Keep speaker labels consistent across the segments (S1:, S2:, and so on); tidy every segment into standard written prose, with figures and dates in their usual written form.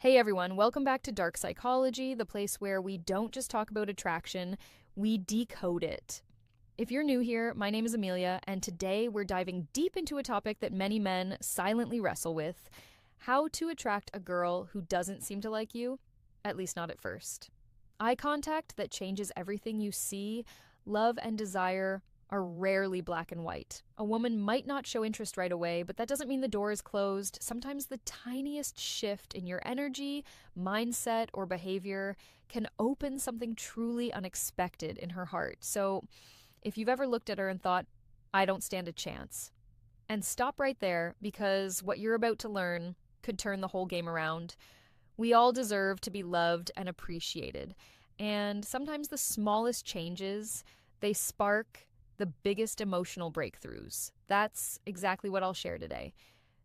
S1: Hey everyone, welcome back to Dark Psychology, the place where we don't just talk about attraction, we decode it. If you're new here, my name is Amelia, and today we're diving deep into a topic that many men silently wrestle with: how to attract a girl who doesn't seem to like you, at least not at first. Eye contact that changes everything you see, love, and desire are rarely black and white. A woman might not show interest right away, but that doesn't mean the door is closed. Sometimes the tiniest shift in your energy, mindset, or behavior can open something truly unexpected in her heart. So if you've ever looked at her and thought, I don't stand a chance, and stop right there, because what you're about to learn could turn the whole game around. We all deserve to be loved and appreciated. And sometimes the smallest changes, they spark the biggest emotional breakthroughs. That's exactly what I'll share today.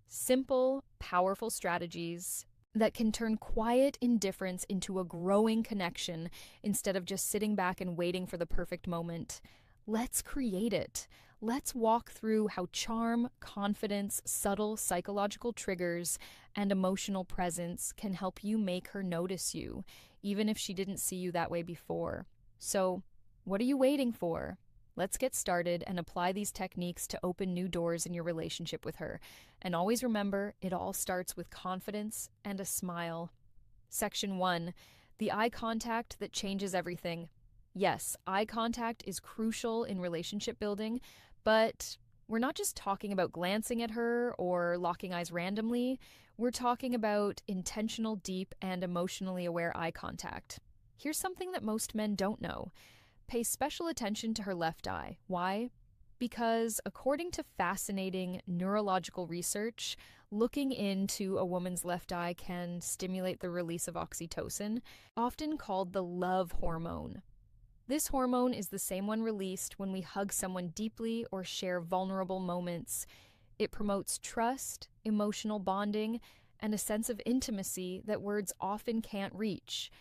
S1: Simple, powerful strategies that can turn quiet indifference into a growing connection instead of just sitting back and waiting for the perfect moment. Let's create it. Let's walk through how charm, confidence, subtle psychological triggers, and emotional presence can help you make her notice you, even if she didn't see you that way before. So, what are you waiting for? Let's get started and apply these techniques to open new doors in your relationship with her. And always remember, it all starts with confidence and a smile. Section 1. The eye contact that changes everything. Yes, eye contact is crucial in relationship building, but we're not just talking about glancing at her or locking eyes randomly. We're talking about intentional, deep, and emotionally aware eye contact. Here's something that most men don't know. Pay special attention to her left eye. Why? Because according to fascinating neurological research, looking into a woman's left eye can stimulate the release of oxytocin, often called the love hormone. This hormone is the same one released when we hug someone deeply or share vulnerable moments. It promotes trust, emotional bonding, and a sense of intimacy that words often can't reach.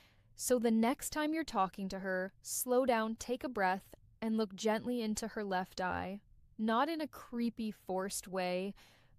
S1: So the next time you're talking to her, slow down, take a breath, and look gently into her left eye. Not in a creepy, forced way,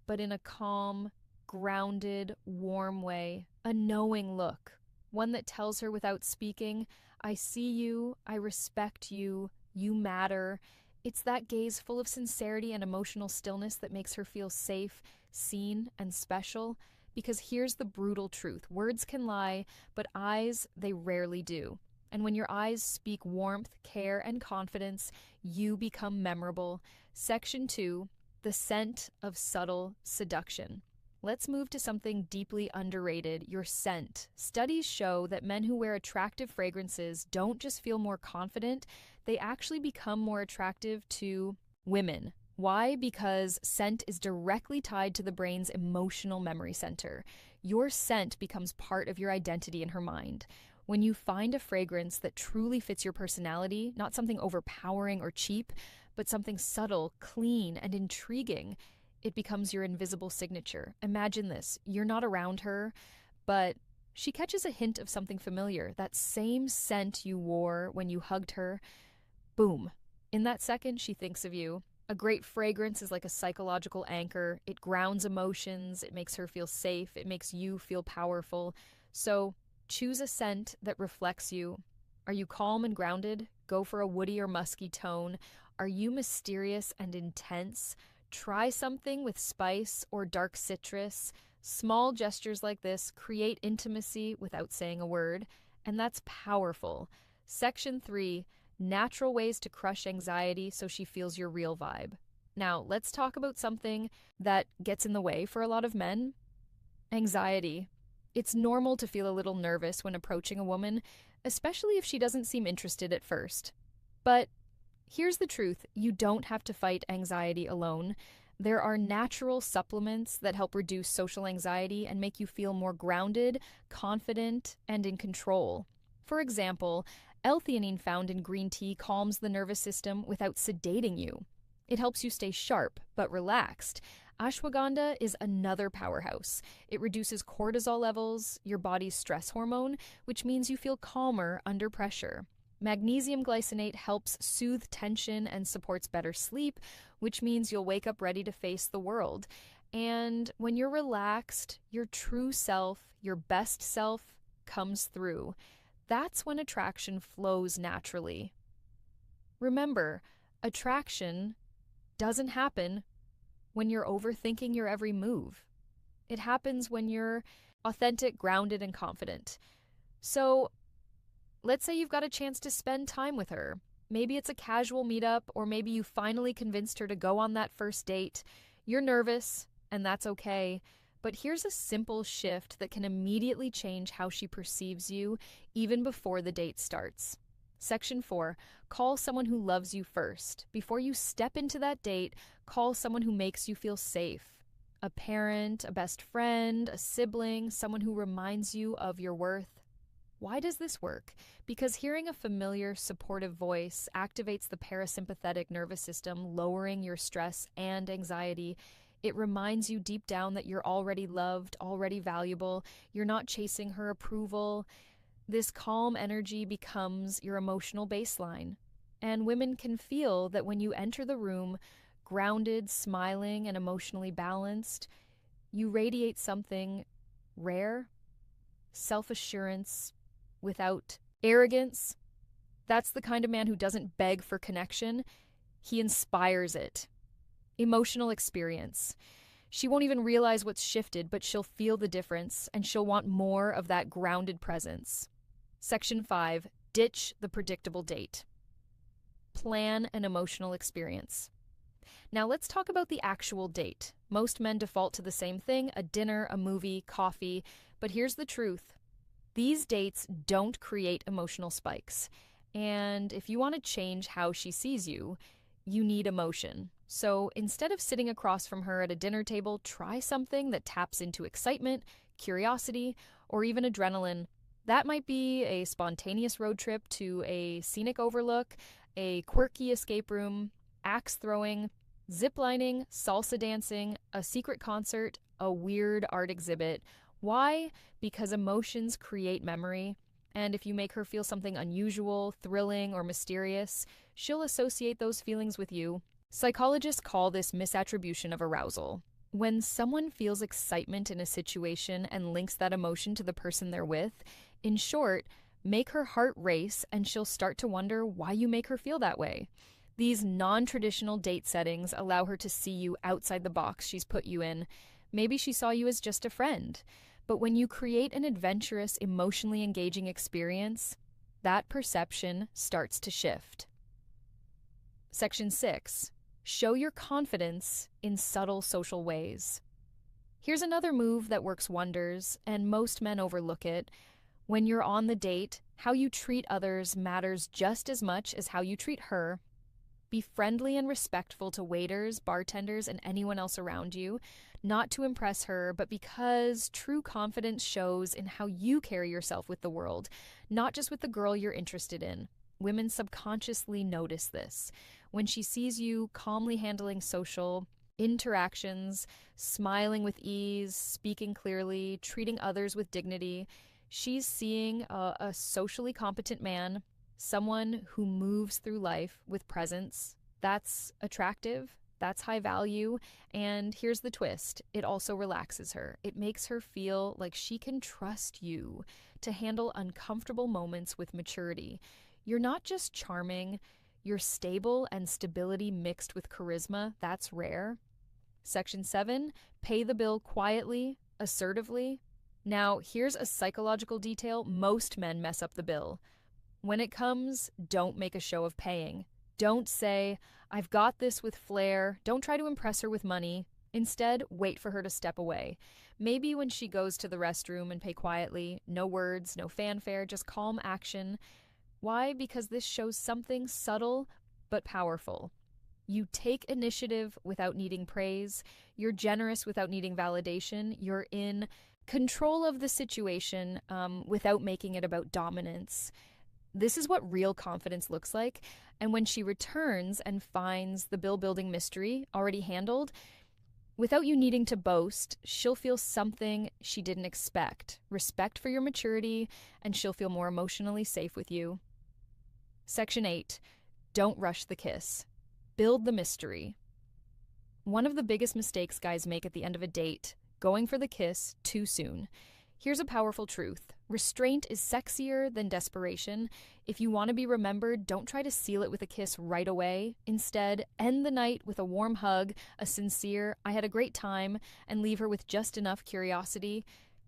S1: but in a calm, grounded, warm way. A knowing look. One that tells her without speaking, I see you, I respect you, you matter. It's that gaze full of sincerity and emotional stillness that makes her feel safe, seen, and special. Because here's the brutal truth. Words can lie, but eyes, they rarely do. And when your eyes speak warmth, care, and confidence, you become memorable. Section 2, the scent of subtle seduction. Let's move to something deeply underrated, your scent. Studies show that men who wear attractive fragrances don't just feel more confident, they actually become more attractive to women. Why? Because scent is directly tied to the brain's emotional memory center. Your scent becomes part of your identity in her mind. When you find a fragrance that truly fits your personality, not something overpowering or cheap, but something subtle, clean, and intriguing, it becomes your invisible signature. Imagine this. You're not around her, but she catches a hint of something familiar. That same scent you wore when you hugged her. Boom. In that second, she thinks of you. A great fragrance is like a psychological anchor. It grounds emotions, it makes her feel safe, it makes you feel powerful. So choose a scent that reflects you. Are you calm and grounded? Go for a woody or musky tone. Are you mysterious and intense? Try something with spice or dark citrus. Small gestures like this create intimacy without saying a word, and that's powerful. Section 3. Natural ways to crush anxiety so she feels your real vibe. Now, let's talk about something that gets in the way for a lot of men: anxiety. It's normal to feel a little nervous when approaching a woman, especially if she doesn't seem interested at first. But here's the truth: you don't have to fight anxiety alone. There are natural supplements that help reduce social anxiety and make you feel more grounded, confident, and in control. For example, L-theanine found in green tea calms the nervous system without sedating you. It helps you stay sharp but relaxed. Ashwagandha is another powerhouse. It reduces cortisol levels, your body's stress hormone, which means you feel calmer under pressure. Magnesium glycinate helps soothe tension and supports better sleep, which means you'll wake up ready to face the world. And when you're relaxed, your true self, your best self, comes through. That's when attraction flows naturally. Remember, attraction doesn't happen when you're overthinking your every move. It happens when you're authentic, grounded, and confident. So, let's say you've got a chance to spend time with her. Maybe it's a casual meetup, or maybe you finally convinced her to go on that first date. You're nervous, and that's okay. But here's a simple shift that can immediately change how she perceives you, even before the date starts. Section 4, call someone who loves you first. Before you step into that date, call someone who makes you feel safe. A parent, a best friend, a sibling, someone who reminds you of your worth. Why does this work? Because hearing a familiar, supportive voice activates the parasympathetic nervous system, lowering your stress and anxiety. It reminds you deep down that you're already loved, already valuable. You're not chasing her approval. This calm energy becomes your emotional baseline. And women can feel that when you enter the room, grounded, smiling, and emotionally balanced, you radiate something rare, self-assurance, without arrogance. That's the kind of man who doesn't beg for connection. He inspires it. Emotional experience. She won't even realize what's shifted, but she'll feel the difference, and she'll want more of that grounded presence. Section 5, ditch the predictable date. Plan an emotional experience. Now let's talk about the actual date. Most men default to the same thing, a dinner, a movie, coffee, but here's the truth. These dates don't create emotional spikes. And if you want to change how she sees you, you need emotion. So instead of sitting across from her at a dinner table, try something that taps into excitement, curiosity, or even adrenaline. That might be a spontaneous road trip to a scenic overlook, a quirky escape room, axe throwing, ziplining, salsa dancing, a secret concert, a weird art exhibit. Why? Because emotions create memory, and if you make her feel something unusual, thrilling, or mysterious, she'll associate those feelings with you. Psychologists call this misattribution of arousal. When someone feels excitement in a situation and links that emotion to the person they're with, in short, make her heart race and she'll start to wonder why you make her feel that way. These non-traditional date settings allow her to see you outside the box she's put you in. Maybe she saw you as just a friend. But when you create an adventurous, emotionally engaging experience, that perception starts to shift. Section 6. Show your confidence in subtle social ways. Here's another move that works wonders, and most men overlook it. When you're on the date, how you treat others matters just as much as how you treat her. Be friendly and respectful to waiters, bartenders, and anyone else around you, not to impress her, but because true confidence shows in how you carry yourself with the world, not just with the girl you're interested in. Women subconsciously notice this. When she sees you calmly handling social interactions, smiling with ease, speaking clearly, treating others with dignity, she's seeing a socially competent man, someone who moves through life with presence. That's attractive, that's high value, and here's the twist. It also relaxes her. It makes her feel like she can trust you to handle uncomfortable moments with maturity. You're not just charming, you're stable, and stability mixed with charisma. That's rare. Section 7, pay the bill quietly, assertively. Now, here's a psychological detail. Most men mess up the bill. When it comes, don't make a show of paying. Don't say, I've got this with flair. Don't try to impress her with money. Instead, wait for her to step away. Maybe when she goes to the restroom and pay quietly, no words, no fanfare, just calm action. Why? Because this shows something subtle but powerful. You take initiative without needing praise. You're generous without needing validation. You're in control of the situation without making it about dominance. This is what real confidence looks like. And when she returns and finds the bill-building mystery already handled, without you needing to boast, she'll feel something she didn't expect. Respect for your maturity, and she'll feel more emotionally safe with you. Section 8. Don't rush the kiss. Build the mystery. One of the biggest mistakes guys make at the end of a date, going for the kiss too soon. Here's a powerful truth. Restraint is sexier than desperation. If you want to be remembered, don't try to seal it with a kiss right away. Instead, end the night with a warm hug, a sincere, "I had a great time," and leave her with just enough curiosity.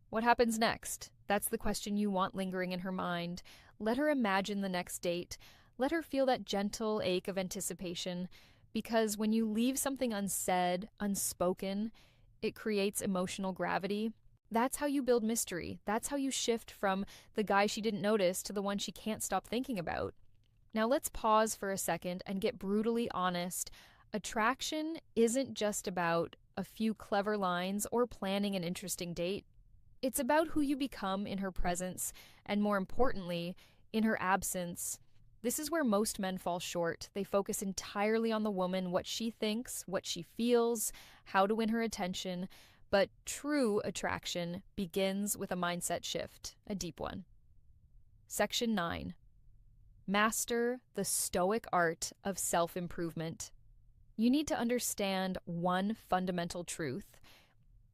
S1: What happens next? That's the question you want lingering in her mind. Let her imagine the next date. Let her feel that gentle ache of anticipation. Because when you leave something unsaid, unspoken, it creates emotional gravity. That's how you build mystery. That's how you shift from the guy she didn't notice to the one she can't stop thinking about. Now let's pause for a second and get brutally honest. Attraction isn't just about a few clever lines or planning an interesting date. It's about who you become in her presence, and more importantly, in her absence. This is where most men fall short. They focus entirely on the woman, what she thinks, what she feels, how to win her attention. But true attraction begins with a mindset shift, a deep one. Section 9. Master the stoic art of self-improvement. You need to understand one fundamental truth.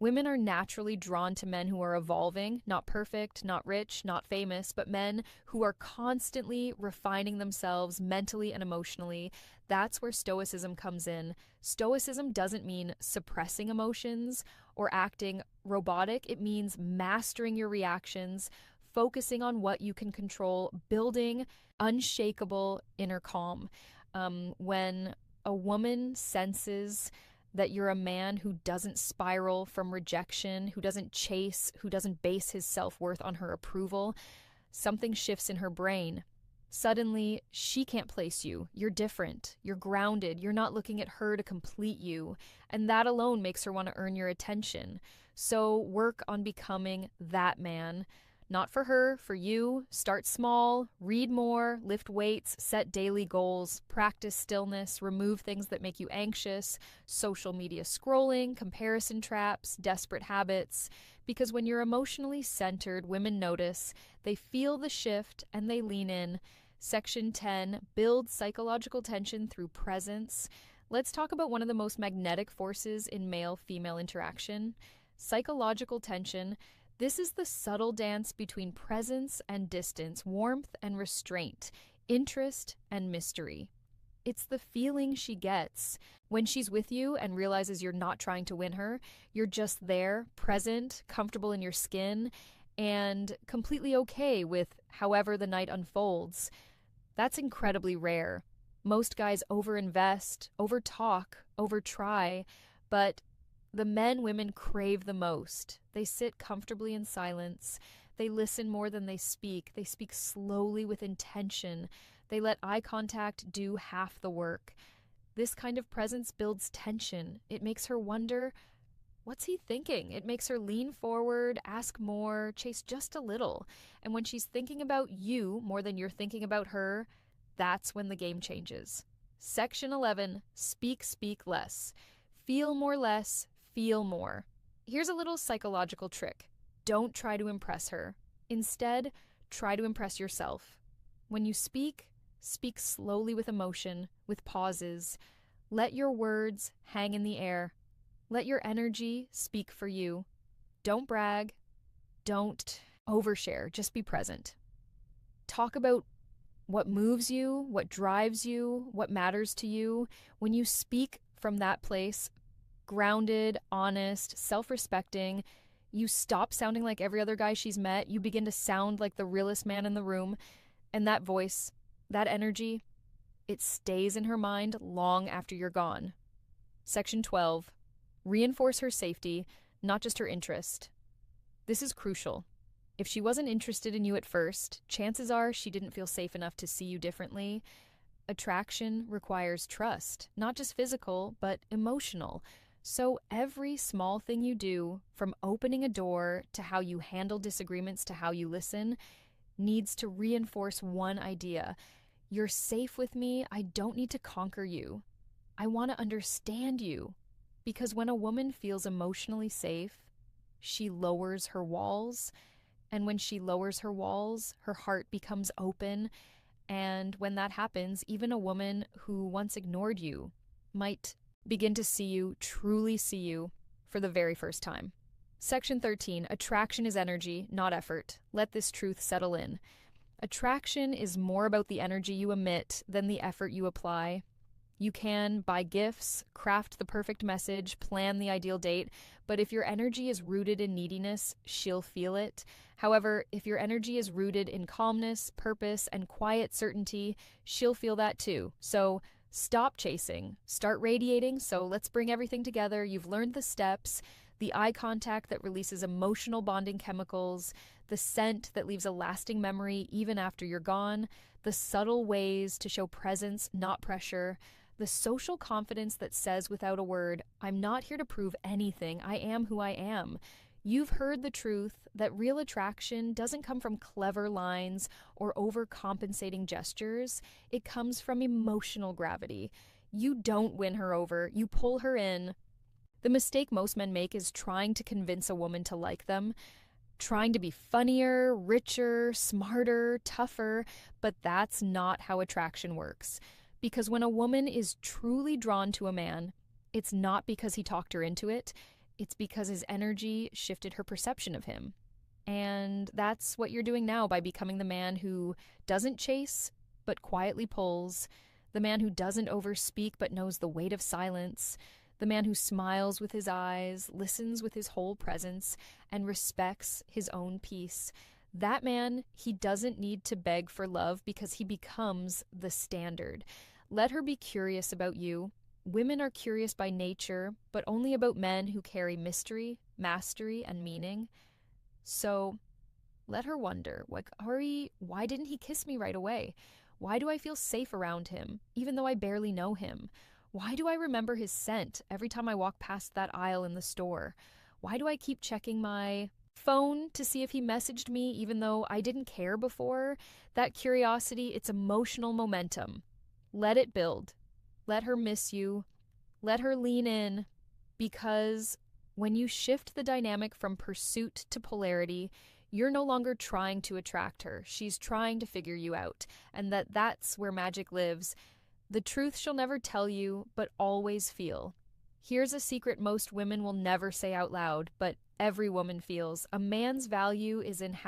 S1: Women are naturally drawn to men who are evolving, not perfect, not rich, not famous, but men who are constantly refining themselves mentally and emotionally. That's where stoicism comes in. Stoicism doesn't mean suppressing emotions or acting robotic. It means mastering your reactions, focusing on what you can control, building unshakable inner calm. When a woman senses that you're a man who doesn't spiral from rejection, who doesn't chase, who doesn't base his self-worth on her approval, something shifts in her brain. Suddenly, she can't place you. You're different. You're grounded. You're not looking at her to complete you. And that alone makes her want to earn your attention. So work on becoming that man. Not for her, for you. Start small, read more, lift weights, set daily goals, practice stillness, remove things that make you anxious, social media scrolling, comparison traps, desperate habits. Because when you're emotionally centered, women notice, they feel the shift, and they lean in. Section 10, build psychological tension through presence. Let's talk about one of the most magnetic forces in male-female interaction. Psychological tension. This is the subtle dance between presence and distance, warmth and restraint, interest and mystery. It's the feeling she gets when she's with you and realizes you're not trying to win her. You're just there, present, comfortable in your skin, and completely okay with however the night unfolds. That's incredibly rare. Most guys overinvest, overtalk, overtry, but the men women crave the most. They sit comfortably in silence. They listen more than they speak. They speak slowly with intention. They let eye contact do half the work. This kind of presence builds tension. It makes her wonder, what's he thinking? It makes her lean forward, ask more, chase just a little. And when she's thinking about you more than you're thinking about her, that's when the game changes. Section 11, speak less. Feel more less, feel more. Here's a little psychological trick. Don't try to impress her. Instead, try to impress yourself. When you speak slowly with emotion, with pauses. Let your words hang in the air. Let your energy speak for you. Don't brag. Don't overshare. Just be present. Talk about what moves you, what drives you, what matters to you. When you speak from that place, grounded, honest, self-respecting, you stop sounding like every other guy she's met. You begin to sound like the realest man in the room. And that voice, that energy, it stays in her mind long after you're gone. Section 12. Reinforce her safety, not just her interest. This is crucial. If she wasn't interested in you at first, chances are she didn't feel safe enough to see you differently. Attraction requires trust, not just physical, but emotional. So every small thing you do, from opening a door to how you handle disagreements to how you listen, needs to reinforce one idea. You're safe with me. I don't need to conquer you. I want to understand you. Because when a woman feels emotionally safe, she lowers her walls. And when she lowers her walls, her heart becomes open. And when that happens, even a woman who once ignored you might begin to see you, truly see you, for the very first time. Section 13, attraction is energy, not effort. Let this truth settle in. Attraction is more about the energy you emit than the effort you apply. You can buy gifts, craft the perfect message, plan the ideal date, but if your energy is rooted in neediness, she'll feel it. However, if your energy is rooted in calmness, purpose, and quiet certainty, she'll feel that too. So stop chasing, start radiating. So let's bring everything together. You've learned the steps, the eye contact that releases emotional bonding chemicals, the scent that leaves a lasting memory even after you're gone, the subtle ways to show presence, not pressure, the social confidence that says without a word, I'm not here to prove anything, I am who I am. You've heard the truth that real attraction doesn't come from clever lines or overcompensating gestures. It comes from emotional gravity. You don't win her over, you pull her in. The mistake most men make is trying to convince a woman to like them, trying to be funnier, richer, smarter, tougher, but that's not how attraction works. Because when a woman is truly drawn to a man, it's not because he talked her into it, it's because his energy shifted her perception of him. And that's what you're doing now by becoming the man who doesn't chase, but quietly pulls, the man who doesn't overspeak, but knows the weight of silence, the man who smiles with his eyes, listens with his whole presence, and respects his own peace. That man, he doesn't need to beg for love because he becomes the standard. Let her be curious about you. Women are curious by nature, but only about men who carry mystery, mastery, and meaning. So let her wonder, like, Ari, why didn't he kiss me right away? Why do I feel safe around him, even though I barely know him? Why do I remember his scent every time I walk past that aisle in the store? Why do I keep checking my phone to see if he messaged me even though I didn't care before? That curiosity, it's emotional momentum. Let it build. Let her miss you. Let her lean in. Because when you shift the dynamic from pursuit to polarity, you're no longer trying to attract her. She's trying to figure you out. And that's where magic lives. The truth she'll never tell you, but always feel. Here's a secret most women will never say out loud, but every woman feels. A man's value is in how